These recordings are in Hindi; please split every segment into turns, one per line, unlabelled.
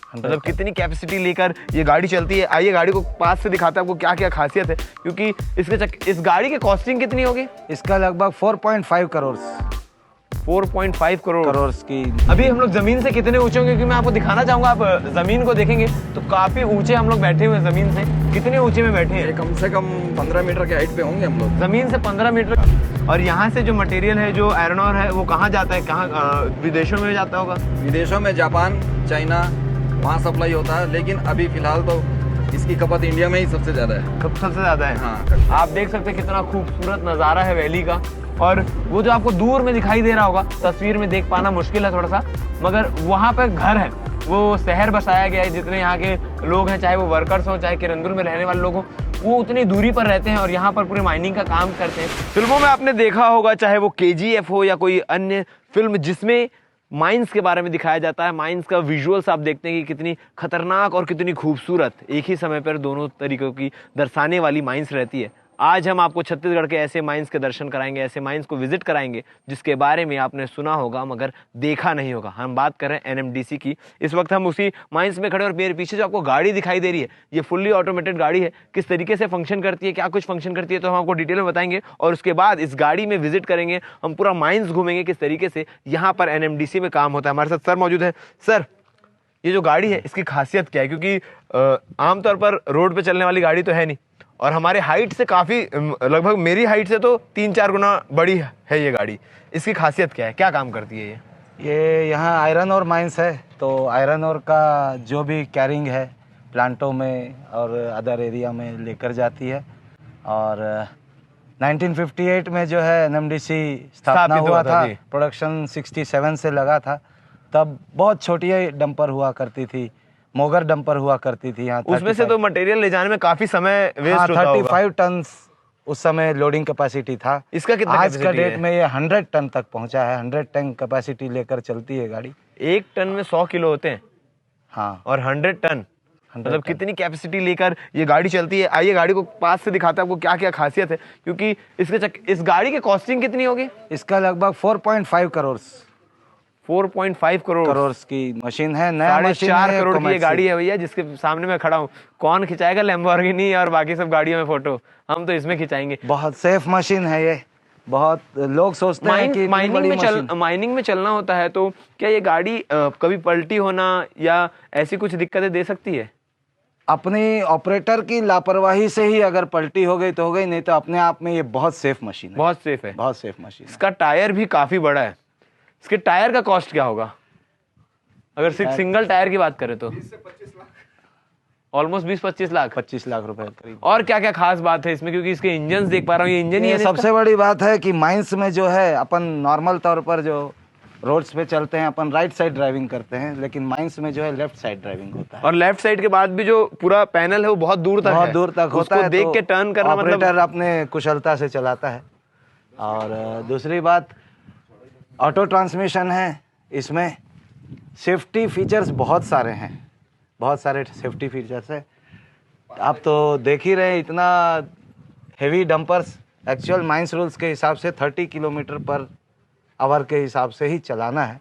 मतलब कितनी कैपेसिटी लेकर ये गाड़ी चलती है। आइए गाड़ी को पास से दिखाता है आपको क्या क्या खासियत है, क्योंकि इस गाड़ी की कॉस्टिंग कितनी होगी?
इसका लगभग 4.5 करोड़
4.5 करोड़
की।
अभी हम लोग जमीन से कितने ऊंचे होंगे, क्योंकि मैं आपको दिखाना चाहूंगा। आप जमीन को देखेंगे तो काफी ऊंचे हम लोग बैठे हुए हैं। जमीन से कितने ऊंचे में बैठे हैं?
कम से कम 15 मीटर के हाइट पे होंगे हम लोग।
जमीन से 15 मीटर। और यहाँ से जो मटेरियल है, जो आयरन ओर है, वो कहाँ जाता है? कहाँ विदेशों में जाता होगा?
विदेशों में जापान, चाइना, वहाँ सप्लाई होता है, लेकिन अभी फिलहाल तो इसकी खपत इंडिया में ही सबसे ज्यादा है।
सबसे ज्यादा है।
हाँ,
आप देख सकते हैं कितना खूबसूरत नज़ारा है वैली का। और वो जो आपको दूर में दिखाई दे रहा होगा, तस्वीर में देख पाना मुश्किल है थोड़ा सा, मगर वहाँ पर घर है, वो शहर बसाया गया है। जितने यहाँ के लोग हैं, चाहे वो वर्कर्स हों, चाहे किरंदुल में रहने वाले लोग हों, वो उतनी दूरी पर रहते हैं और यहाँ पर पूरे माइनिंग का काम करते हैं। फिल्मों में आपने देखा होगा, चाहे वो KGF हो या कोई अन्य फिल्म जिसमें माइंस के बारे में दिखाया जाता है, माइंस का विजुअल्स आप देखते हैं कि कितनी खतरनाक और कितनी खूबसूरत एक ही समय पर दोनों तरीकों की दर्शाने वाली माइंस रहती है। आज हम आपको छत्तीसगढ़ के ऐसे माइंस के दर्शन कराएंगे, ऐसे माइंस को विजिट कराएंगे जिसके बारे में आपने सुना होगा मगर देखा नहीं होगा। हम बात कर रहे हैं NMDC की। इस वक्त हम उसी माइंस में खड़े और मेरे पीछे जो आपको गाड़ी दिखाई दे रही है, ये फुल्ली ऑटोमेटेड गाड़ी है। किस तरीके से फंक्शन करती है, क्या कुछ फंक्शन करती है, तो हम आपको डिटेल में बताएंगे। और उसके बाद इस गाड़ी में विजिट करेंगे, हम पूरा माइंस घूमेंगे, किस तरीके से यहाँ पर NMDC में काम होता है। हमारे साथ सर मौजूद है। सर, ये जो गाड़ी है इसकी खासियत क्या है? क्योंकि आमतौर पर रोड पे चलने वाली गाड़ी तो है नहीं, और हमारे हाइट से काफ़ी, लगभग मेरी हाइट से तो 3-4 गुना बड़ी है ये गाड़ी। इसकी खासियत क्या है, क्या काम करती है
ये यहाँ आयरन और माइंस है, तो आयरन और का जो भी कैरिंग है प्लांटों में और अदर एरिया में लेकर जाती है। और 1958 में जो है NMDC स्थापना हुआ था, प्रोडक्शन 67 से लगा था। तब बहुत छोटी डंपर हुआ करती थी, मोगर डंपर हुआ करती थी यहाँ।
उसमें से तो मटेरियल ले जाने में काफी समय वेस्ट होता होगा।
35 टन उस समय लोडिंग कैपेसिटी था।
इसका कितना
आज का डेट में ये 100 टन तक पहुंचा है। 100 टन कैपेसिटी लेकर चलती है गाड़ी।
1 टन में 100 किलो होते हैं।
हाँ,
और 100 टन मतलब कितनी कैपेसिटी लेकर ये गाड़ी चलती है। आइए गाड़ी को पास से दिखाते हैं आपको क्या क्या खासियत है, क्योंकि इस गाड़ी की कॉस्टिंग कितनी होगी?
इसका लगभग 4.5 करोड़
4.5 करोड़
की मशीन है। नया मशीन
4.5 करोड़ की ये गाड़ी है भैया, जिसके सामने मैं खड़ा हूँ। कौन खिंचाएगा लैम्बोर्गिनी और बाकी सब गाड़ियों में फोटो? हम तो इसमें खिंचाएंगे।
बहुत सेफ मशीन है ये। बहुत लोग सोचते हैं कि
माइनिंग में चलना होता है, तो क्या ये गाड़ी कभी पलटी होना या ऐसी कुछ दिक्कतें दे सकती है?
अपनी ऑपरेटर की लापरवाही से ही अगर पलटी हो गई तो हो गई, नहीं तो अपने आप में ये बहुत सेफ मशीन है।
बहुत सेफ है,
बहुत सेफ मशीन।
इसका टायर भी काफी बड़ा है। इसके टायर का कॉस्ट क्या होगा अगर सिर्फ सिंगल टायर की बात करें तो?
20 से 25 लाख,
ऑलमोस्ट 20-25 लाख।
25 लाख रुपए करीब।
और क्या क्या खास बात है इसमें? क्योंकि इसके इंजन देख पा रहा हूँ, ये इंजन ही है।
सबसे बड़ी बात है कि माइंस में जो है, अपन नॉर्मल तौर पर जो रोड्स पे चलते हैं अपन राइट साइड ड्राइविंग करते हैं, लेकिन माइंस में जो है लेफ्ट साइड ड्राइविंग होता है।
और लेफ्ट साइड के बाद भी जो पूरा पैनल है वो बहुत दूर तक
होता है।
देख के टर्न करना,
ऑपरेटर अपने कुशलता से चलाता है। और दूसरी बात, ऑटो ट्रांसमिशन है इसमें। सेफ्टी फीचर्स बहुत सारे हैं, बहुत सारे सेफ्टी फीचर्स है। आप तो देख ही रहे हैं, इतना heavy dumpers actual mines rules के हिसाब से 30 किलोमीटर पर आवर के हिसाब से ही चलाना है,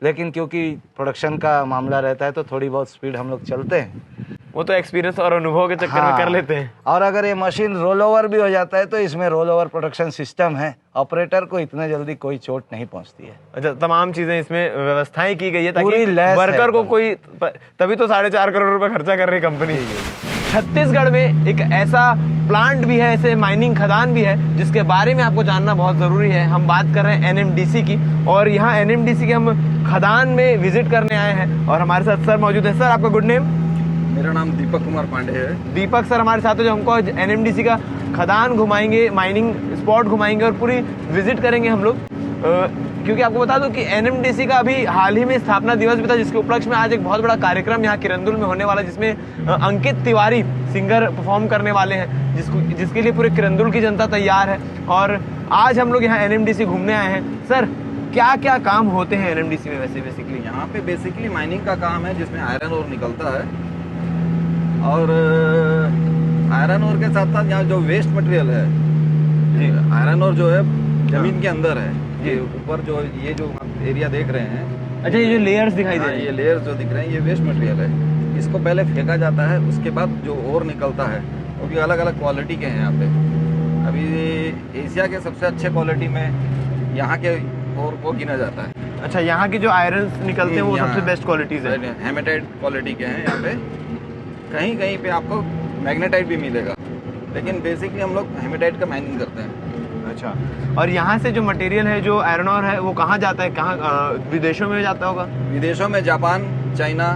लेकिन क्योंकि प्रोडक्शन का मामला रहता है तो थोड़ी बहुत स्पीड हम लोग चलते हैं।
वो तो एक्सपीरियंस और अनुभव के चक्कर में कर लेते हैं।
और अगर ये मशीन रोल ओवर भी हो जाता है तो इसमें रोल ओवर प्रोटेक्शन सिस्टम है, ऑपरेटर को इतने जल्दी कोई चोट नहीं पहुंचती है।
अच्छा, तमाम चीजें इसमें व्यवस्थाएं की गई है ताकि
पूरी लैस
वर्कर को कोई, तभी तो 4.5 करोड़ रुपए खर्चा कर रही कंपनी। छत्तीसगढ़ में एक ऐसा प्लांट भी है, ऐसे माइनिंग खदान भी है जिसके बारे में आपको जानना बहुत जरूरी है। हम बात कर रहे हैं NMDC की, और यहाँ NMDC के हम खदान में विजिट करने आए हैं और हमारे साथ सर मौजूद है। सर, आपका गुड नेम?
मेरा नाम दीपक कुमार पांडे है।
दीपक सर हमारे साथ है, जो हमको NMDC का खदान घुमाएंगे, माइनिंग स्पॉट घुमाएंगे और पूरी विजिट करेंगे हम लोग। क्योंकि आपको बता दूं कि NMDC का अभी हाल ही में स्थापना दिवस भी था, जिसके उपलक्ष्य में आज एक बहुत बड़ा कार्यक्रम यहाँ किरंदुल में होने वाला है, जिसमें अंकित तिवारी सिंगर परफॉर्म करने वाले हैं, जिसके लिए पूरे किरंदुल की जनता तैयार है। और आज हम लोग यहाँ NMDC घूमने आए हैं। सर, क्या क्या काम होते हैं NMDC में वैसे? बेसिकली
यहाँ पे बेसिकली माइनिंग का काम है, जिसमें आयरन ओर निकलता है, और आयरन ओर के साथ साथ यहाँ जो वेस्ट मटेरियल है, आयरन ओर जो है जमीन के अंदर है। ये ऊपर जो ये जो एरिया देख रहे हैं,
अच्छा, ये जो लेयर्स दिखाई दे
हाँ,
रहे
ये
हैं,
लेयर्स जो दिख रहे हैं ये वेस्ट मटेरियल है। इसको पहले फेंका जाता है, उसके बाद जो और निकलता है वो भी अलग अलग क्वालिटी के हैं यहाँ पे। अभी एशिया के सबसे अच्छे क्वालिटी में यहाँ के और को गिना जाता है।
अच्छा, यहाँ के जो आयरन निकलते हैं वो
यहाँ
सबसे बेस्ट क्वालिटीज है।
हेमेटाइट क्वालिटी के हैं यहाँ पे। कहीं कहीं पे आपको मैग्नेटाइट भी मिलेगा, लेकिन बेसिकली हम लोग हेमेटाइट का माइनिंग करते हैं।
अच्छा, और यहाँ से जो मटेरियल है, जो आयरन और है, वो कहाँ जाता है? कहाँ विदेशों में जाता होगा?
विदेशों में जापान, चाइना,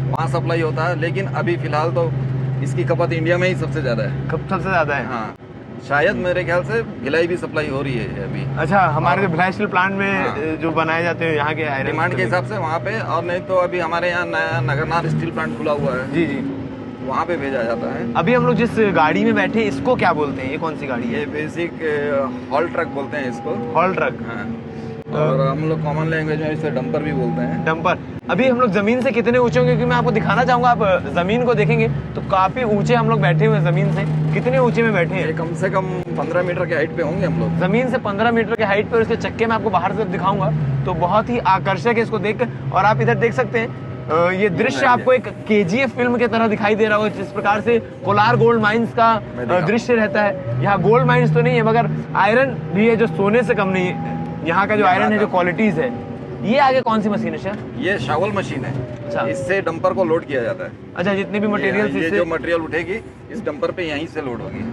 वहाँ सप्लाई होता है, लेकिन अभी फिलहाल तो इसकी खपत इंडिया में ही सबसे ज़्यादा है।
कब सबसे ज्यादा है?
हाँ, शायद मेरे ख्याल से भिलाई भी सप्लाई हो रही है अभी।
अच्छा, हमारे
हाँ।
जो भिलाई स्टील प्लांट में
हाँ।
जो बनाए जाते हैं यहाँ के आयरन
डिमांड के हिसाब से वहाँ पे, और नहीं तो अभी हमारे यहाँ नया नगरनाथ स्टील प्लांट खुला हुआ है,
जी जी।
वहाँ पे भेजा जाता है।
अभी हम लोग जिस गाड़ी में बैठे, इसको क्या बोलते हैं? ये कौन सी गाड़ी है?
ये बेसिक हॉल ट्रक बोलते हैं इसको।
Hall truck.
हाँ, और हम लोग कॉमन लैंग्वेज में इसे डंपर भी बोलते हैं।
डंपर। अभी हम लोग जमीन से कितने ऊंचे होंगे? क्योंकि मैं आपको दिखाना चाहूंगा, आप जमीन को देखेंगे तो काफी ऊंचे हम लोग बैठे हुए हैं जमीन से। कितने ऊंचे में बैठे
ये
हैं?
कम से कम 15 मीटर के हाइट पे होंगे हम लोग।
जमीन से 15 मीटर के हाइट पर। इसके चक्के में आपको बाहर से दिखाऊंगा तो बहुत ही आकर्षक है इसको देख। और आप इधर देख सकते हैं, ये दृश्य आपको एक KGF फिल्म के तरह दिखाई दे रहा होगा, जिस प्रकार से कोलार गोल्ड माइंस का दृश्य रहता है। यहाँ गोल्ड माइंस तो नहीं है, मगर आयरन भी है जो सोने से कम नहीं है। यहाँ का जो आयरन है, जो क्वालिटीज है। ये आगे कौन सी मशीन है सर?
ये शावल मशीन है।
अच्छा।
इससे डंपर को लोड किया जाता है।
अच्छा, जितने भी मटेरियल
ये जो मटेरियल उठेगी इस डंपर पे यहीं से लोड होगी।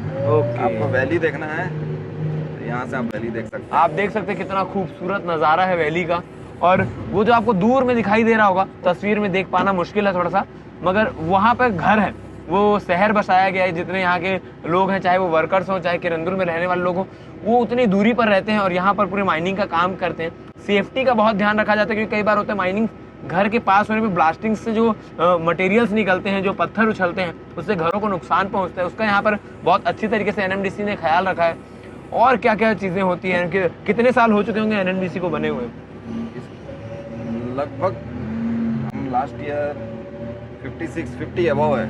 आपको वैली देखना है तो यहाँ से आप वैली देख सकते हैं।
आप देख सकते हैं कितना खूबसूरत नज़ारा है वैली का। और वो जो आपको दूर में दिखाई दे रहा होगा, तस्वीर में देख पाना मुश्किल है थोड़ा सा, मगर वहाँ पर घर है, वो शहर बसाया गया है। जितने यहाँ के लोग हैं, चाहे वो वर्कर्स हों, चाहे किरंदुल में रहने वाले लोग हों, वो उतनी दूरी पर रहते हैं और यहाँ पर पूरे माइनिंग का काम करते हैं। सेफ्टी का बहुत ध्यान रखा जाता है, क्योंकि कई बार होता है माइनिंग घर के पास होने पे ब्लास्टिंग से जो मटेरियल्स निकलते हैं, जो पत्थर उछलते हैं, उससे घरों को नुकसान पहुँचता है। उसका यहाँ पर बहुत अच्छी तरीके से NMDC ने ख्याल रखा है। और क्या क्या चीज़ें होती हैं? कितने साल हो चुके होंगे NMDC को बने हुए?
लगभग हम लास्ट ईयर 50 अबव है,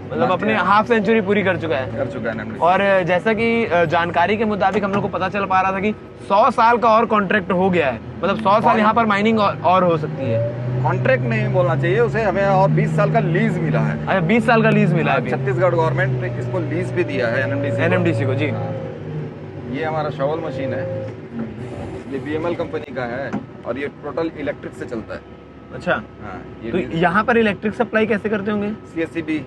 मतलब अपने हाफ सेंचुरी पूरी कर चुका है।
कर चुका है NMDC।
और जैसा कि जानकारी के मुताबिक हम लोग को पता चल पा रहा था कि 100 साल का और कॉन्ट्रैक्ट हो गया है। मतलब 100 साल यहाँ पर माइनिंग और हो सकती है।
कॉन्ट्रैक्ट नहीं बोलना चाहिए उसे, हमें और 20 साल का लीज मिला है।
अच्छा, 20 साल का लीज मिला है अभी।
छत्तीसगढ़ गवर्नमेंट ने इसको लीज भी दिया है
NMDC को। जी,
ये हमारा शॉवल मशीन है, ये BML कंपनी का है और ये टोटल इलेक्ट्रिक से चलता है।
अच्छा,
हाँ,
तो यहाँ पर इलेक्ट्रिक सप्लाई कैसे करते होंगे?
CSCB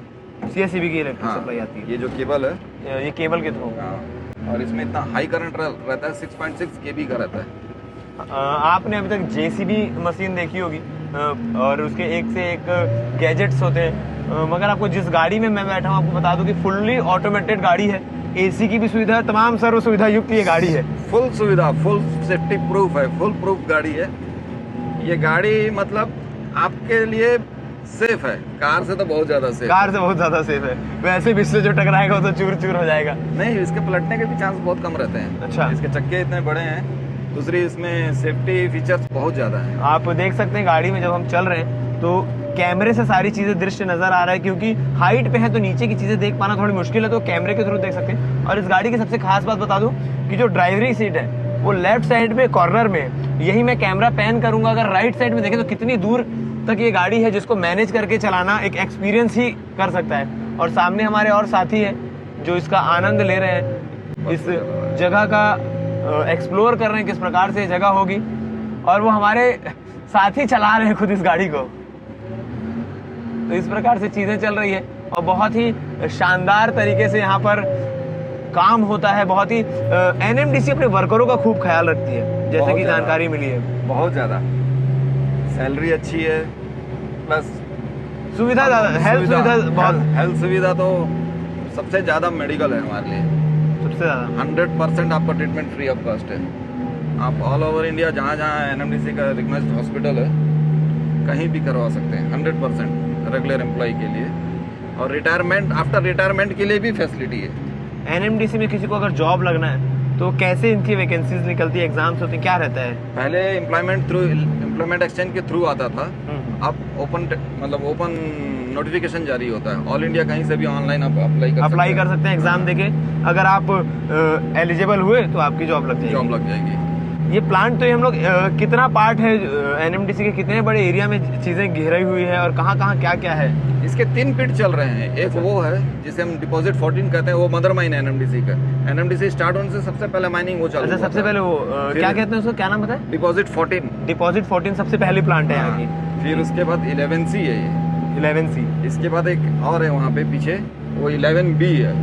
CSCB की इलेक्ट्रिक सप्लाई आती है।
ये जो केबल है,
ये केबल के थ्रू।
हाँ, और इसमें इतना हाई करंट रहता है, 6.6 kV का रहता है।
आपने अभी तक JCB मशीन देखी होगी, और उसके एक से एक गैजेट्स होते हैं, मगर आपको जिस गाड़ी में मैं बैठा हूँ, आपको बता दूं कि फुल्ली ऑटोमेटेड गाड़ी है। AC की भी सुविधा, तमाम सर्व सुविधा युक्त ये गाड़ी है।
फुल सुविधा, फुल सेफ्टी प्रूफ है, फुल प्रूफ गाड़ी है। ये गाड़ी मतलब आपके लिए सेफ है, कार से तो बहुत ज्यादा सेफ।
कार से बहुत ज्यादा सेफ है। वैसे भी इससे जो टकराएगा वो तो चूर चूर हो जाएगा।
नहीं, इसके पलटने के भी चांस बहुत कम रहते हैं।
अच्छा।
इसके चक्के इतने बड़े हैं, दूसरी इसमें सेफ्टी फीचर्स बहुत ज्यादा है।
आप देख सकते हैं गाड़ी में जब हम चल रहे हैं तो कैमरे से सारी चीजें दृश्य नजर आ रहा है, क्योंकि हाइट पे है तो नीचे की चीजें देख पाना थोड़ी मुश्किल है, तो कैमरे के थ्रू देख सकते हैं। और इस गाड़ी की सबसे खास बात बता दूं कि जो ड्राइवरी सीट है वो लेफ्ट साइड में कॉर्नर में, यही मैं कैमरा पैन करूंगा, अगर राइट साइड में देखें तो कितनी दूर तक ये गाड़ी है, जिसको मैनेज करके चलाना एक एक्सपीरियंस ही कर सकता है। और सामने हमारे और साथी है जो इसका आनंद ले रहे हैं, इस जगह का एक्सप्लोर कर रहे हैं किस प्रकार से ये जगह होगी, और वो हमारे साथी चला रहे हैं खुद इस गाड़ी को। तो इस प्रकार से चीजें चल रही है और बहुत ही शानदार तरीके से यहाँ पर काम होता है। बहुत ही NMDC अपने वर्करों का खूब ख्याल रखती है, जैसे कि जानकारी मिली है।
बहुत ज्यादा सैलरी अच्छी है, प्लस
सुविधा ज्यादा, हेल्थ सुविधा बहुत।
हेल्थ सुविधा तो सबसे ज्यादा मेडिकल है हमारे लिए,
सबसे ज्यादा
100% आपका ट्रीटमेंट फ्री ऑफ कॉस्ट है। आप ऑल ओवर इंडिया जहाँ जहाँ NMDC का रिकग्नाइज्ड हॉस्पिटल है कहीं भी करवा सकते हैं 100% रेगुलर एम्प्लॉय के लिए। और रिटायरमेंट, आफ्टर रिटायरमेंट के लिए भी फैसिलिटी है।
NMDC में किसी को अगर जॉब लगना है तो कैसे इनकी वैकेंसीज निकलती है, एग्जाम्स होते हैं, क्या रहता है?
पहले एम्प्लॉयमेंट एक्सचेंज के थ्रू आता था, अब ओपन नोटिफिकेशन जारी होता है। ऑल इंडिया कहीं से भी ऑनलाइन आप अप्लाई
कर सकते हैं एग्जाम देके। अगर आप एलिजिबल हुए तो आपकी जॉब लग जाएगी। ये प्लांट तो ये हम लोग कितना पार्ट है एनएमडीसी के, कितने बड़े एरिया में चीजें घेरी हुई है और कहाँ कहाँ क्या क्या है?
इसके 3 पिट चल रहे हैं। एक वो है जिसे हम डिपॉजिट 14 कहते हैं, वो मदर माइन है एनएमडीसी का। एनएमडीसी स्टार्ट होने से सबसे पहले माइनिंग वो चालू।
अच्छा, सबसे पहले वो क्या कहते हैं उसको, क्या नाम बताया?
डिपॉजिट 14।
डिपॉजिट 14 सबसे पहली प्लांट है यहाँ की।
फिर उसके बाद 11C है ये।
11C।
इसके बाद एक और है वहाँ पे पीछे, वो 11B है।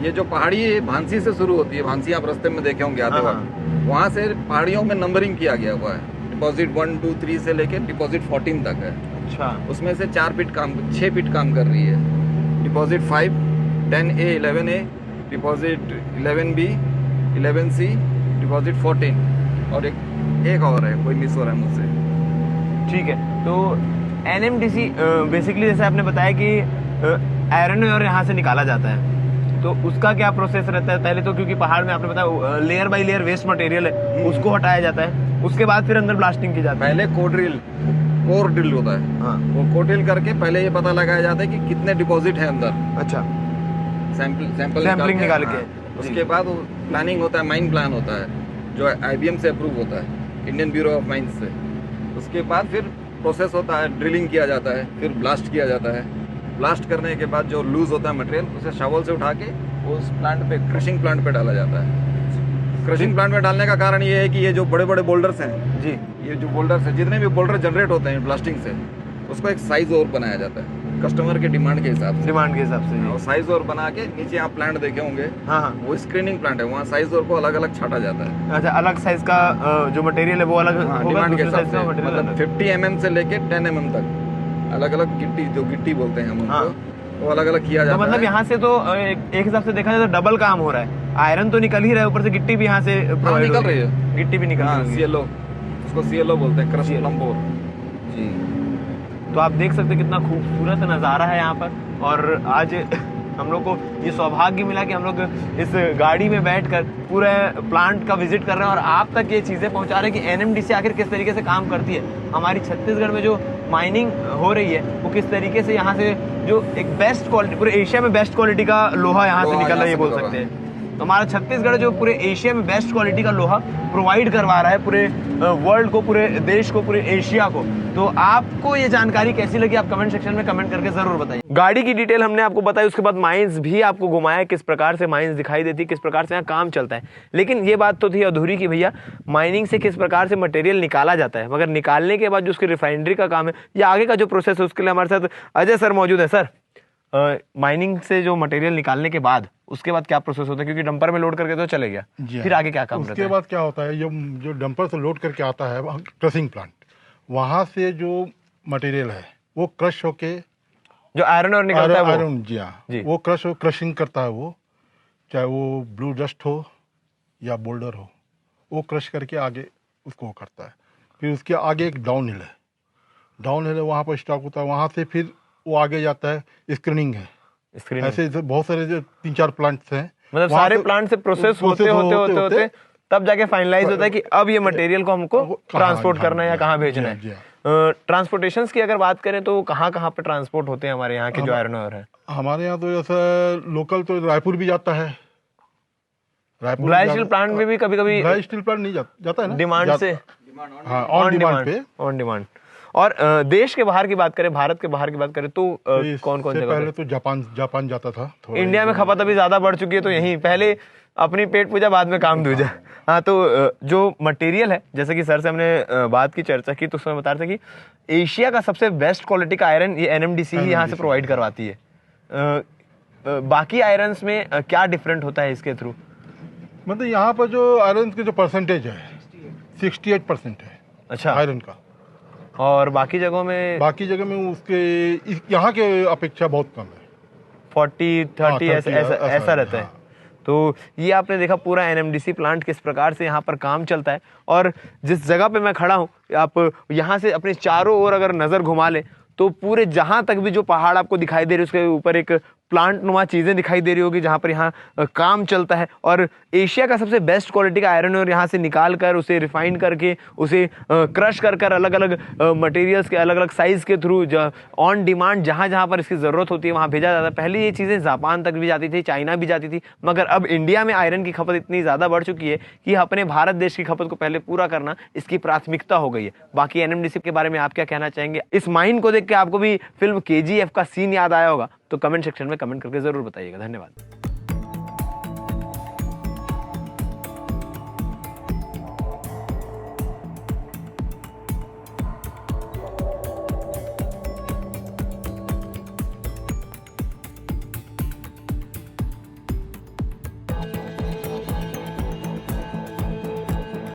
ये जो पहाड़ी है भांसी से शुरू होती है। भांसी आप रास्ते में देखे होंगे आते वक्त, वहाँ से पहाड़ियों में नंबरिंग किया गया हुआ है। डिपॉजिट 1, 2, 3 से लेके डिपॉजिट 14 तक है।
अच्छा।
उसमें से 6 पिट काम कर रही है। Deposit 5, 10A, 11A, deposit 11B, 11C, deposit 14 और एक और है, कोई मिस हो रहा है मुझसे।
ठीक है, तो एनएमडीसी बेसिकली जैसे आपने बताया कि आयरन और यहाँ से निकाला जाता है, तो उसका क्या प्रोसेस रहता है? पहले तो क्योंकि पहाड़ में आपने बताया layer by layer waste material है, उसको हटाया जाता है, उसके बाद फिर अंदर ब्लास्टिंग की जाती है।
पहले कोर ड्रिल होता है।
हाँ।
वो कोर ड्रिल करके पहले ये पता लगाया जाता है कि कितने डिपॉजिट है अंदर।
अच्छा।
सैंपलिंग
निकाल के।
हाँ। उसके बाद प्लानिंग होता है, माइन प्लान होता है जो IBM से अप्रूव होता है, इंडियन ब्यूरो ऑफ माइंस से। उसके बाद फिर प्रोसेस होता है, ड्रिलिंग किया जाता है, फिर ब्लास्ट किया जाता है। ब्लास्ट करने के बाद जो लूज होता है मटेरियल, उसे शवल से उठा के उस प्लांट पे, क्रशिंग प्लांट पे डाला जाता है। क्रशिंग प्लांट पे डालने का कारण ये है कि ये जो बड़े बड़े बोल्डर्स हैं
जी,
ये जो बोल्डर्स हैं, जितने भी बोल्डर जनरेट होते हैं ब्लास्टिंग से, उसको एक साइज और बनाया जाता है कस्टमर के डिमांड के हिसाब से।
डिमांड के हिसाब से जी।
और साइज और बना के नीचे आप प्लांट देखे होंगे,
हाँ हाँ।
वो स्क्रीनिंग प्लांट है, वहाँ साइज और को अलग अलग छाटा जाता है।
अच्छा, अलग साइज का जो मटेरियल है वो अलग
हाँ,
होगा,
डिमांड के
दूसरे
हिसाब
size
से,
का material
मतलब
अलग।
50 mm से लेके 10 mm तक अलग अलग गिट्टी, जो गिट्टी बोलते हैं हम उनको,
हाँ।
वो अलग अलग किया
तो
जाता
मतलब
है।
यहाँ से तो एक हिसाब से देखा जाए तो डबल काम हो रहा है। आयरन तो निकल ही रहा है, ऊपर से गिट्टी भी यहाँ से provide
निकल
हो
रही है।
गिट्टी भी निकल
हाँ,
रही है।
CLO, उसको CLO बोलते हैं, क्रश प्लम बोर।
जी, तो आप देख सकते हैं कितना खूबसूरत नज़ारा है यहाँ पर। और आज हम लोग को ये सौभाग्य मिला कि हम लोग इस गाड़ी में बैठकर पूरे प्लांट का विजिट कर रहे हैं और आप तक ये चीज़ें पहुंचा रहे हैं कि एनएमडीसी आखिर किस तरीके से काम करती है। हमारी छत्तीसगढ़ में जो माइनिंग हो रही है वो किस तरीके से यहाँ से जो एक बेस्ट क्वालिटी, पूरे एशिया में बेस्ट क्वालिटी का लोहा यहाँ से निकल रहा है, ये बोल सकते हैं। तो हमारा छत्तीसगढ़ जो पूरे एशिया में बेस्ट क्वालिटी का लोहा प्रोवाइड करवा रहा है पूरे वर्ल्ड को, पूरे देश को, पूरे एशिया को। तो आपको ये जानकारी कैसी लगी आप कमेंट सेक्शन में कमेंट करके जरूर बताइए। गाड़ी की डिटेल हमने आपको बताई, उसके बाद माइंस भी आपको घुमाया, किस प्रकार से माइंस दिखाई देती, किस प्रकार से यहाँ काम चलता है। लेकिन ये बात तो थी अधूरी कि भैया माइनिंग से किस प्रकार से मटेरियल निकाला जाता है, मगर निकालने के बाद जो उसकी रिफाइनरी का काम है या आगे का जो प्रोसेस है, उसके लिए हमारे साथ अजय सर मौजूद है। सर, माइनिंग से जो मटेरियल निकालने के बाद उसके बाद क्या प्रोसेस होता है? क्योंकि डंपर में लोड करके तो चले गया, फिर आगे क्या काम रहता है?
उसके बाद क्या होता है, जो डंपर से लोड करके आता है क्रशिंग प्लांट, वहाँ से जो मटेरियल है वो क्रश होके,
जो आयरन और निकलता है वो,
आयरन, जी हाँ, वो क्रशिंग करता है। वो चाहे वो ब्लू डस्ट हो या बोल्डर हो, वो क्रश करके आगे उसको करता है। फिर उसके आगे एक डाउन हिल है, वहाँ पर स्टॉक होता है, वहाँ से फिर वो आगे जाता है, स्क्रीनिंग है। ऐसे बहुत सारे जो 3-4 प्लांट्स हैं,
मतलब सारे प्लांट से प्रोसेस होते तब जाके फाइनलाइज होता है कि अब ये मटेरियल को हमको ट्रांसपोर्ट करना है या कहाँ भेजना है। ट्रांसपोर्टेशन की अगर बात करें तो कहाँ पे ट्रांसपोर्ट होते हैं हमारे यहाँ के जो आयरन और है?
हमारे यहाँ तो जैसा लोकल तो रायपुर भी जाता है।
ड्राई स्टील प्लांट में भी कभी
ड्राई स्टील प्लांट नहीं जाता है ना,
डिमांड से,
हाँ, ऑन डिमांड।
और देश के बाहर की बात करें, भारत के बाहर की बात करें तो कौन जगह
पहले तो जापान जाता था।
इंडिया में खपत अभी ज्यादा बढ़ चुकी है, तो यहीं पहले अपनी पेट पूजा बाद में काम दूजा। हाँ, तो जो मटेरियल है, जैसे कि सर से हमने बात की, चर्चा की, तो उसमें बता रहे थे कि एशिया का सबसे बेस्ट क्वालिटी का आयरन ये एनएमडीसी ही यहाँ से प्रोवाइड करवाती है। बाकी आयरन्स में क्या डिफरेंट होता है इसके थ्रू?
मतलब यहाँ पर जो आयरन के जो परसेंटेज है 68% है। अच्छा, आयरन का।
और बाकी जगहों में
उसके यहाँ के अपेक्षा बहुत कम है,
40-30 ऐसा रहता है। तो ये आपने देखा पूरा एनएमडीसी प्लांट किस प्रकार से यहाँ पर काम चलता है। और जिस जगह पे मैं खड़ा हूँ, आप यहाँ से अपने चारों ओर अगर नज़र घुमा लें तो पूरे जहाँ तक भी जो पहाड़ आपको दिखाई दे रहे हैं उसके ऊपर एक प्लांट नुमा चीज़ें दिखाई दे रही होगी जहाँ पर यहाँ काम चलता है। और एशिया का सबसे बेस्ट क्वालिटी का आयरन और यहाँ से निकाल कर उसे रिफाइन करके उसे क्रश कर अलग अलग मटेरियल्स के अलग अलग साइज़ के थ्रू ऑन डिमांड जहाँ जहाँ पर इसकी ज़रूरत होती है वहाँ भेजा जाता है। पहले ये चीज़ें जापान तक भी जाती थी, चाइना भी जाती थी, मगर अब इंडिया में आयरन की खपत इतनी ज़्यादा बढ़ चुकी है कि अपने भारत देश की खपत को पहले पूरा करना इसकी प्राथमिकता हो गई है। बाकी एनएमडीसी के बारे में आप क्या कहना चाहेंगे? इस माइन को देख के आपको भी फिल्म केजीएफ का सीन याद आया होगा तो कमेंट सेक्शन में कमेंट करके जरूर बताइएगा। धन्यवाद।